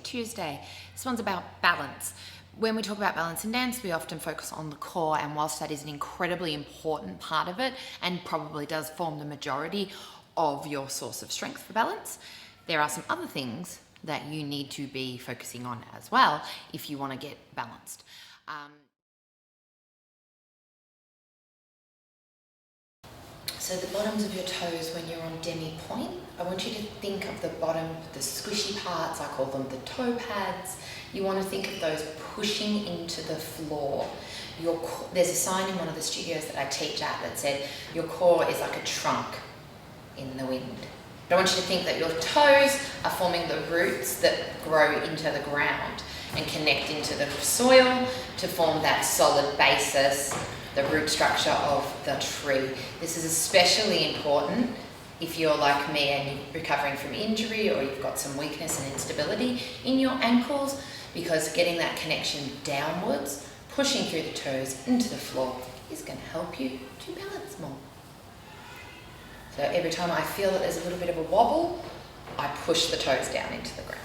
Tuesday. This one's about balance. When we talk about balance in dance, we often focus on the core, and whilst that is an incredibly important part of it and probably does form the majority of your source of strength for balance, there are some other things that you need to be focusing on as well if you want to get balanced. So the bottoms of your toes when you're on demi-point, I want you to think of the bottom, the squishy parts, I call them the toe pads. You want to think of those pushing into the floor. There's a sign in one of the studios that I teach at that said, your core is like a trunk in the wind. But I want you to think that your toes are forming the roots that grow into the ground and connect into the soil to form that solid basis, the root structure of the tree. This is especially important if you're like me and you're recovering from injury or you've got some weakness and instability in your ankles, because getting that connection downwards, pushing through the toes into the floor is going to help you to balance more. So every time I feel that there's a little bit of a wobble, I push the toes down into the ground.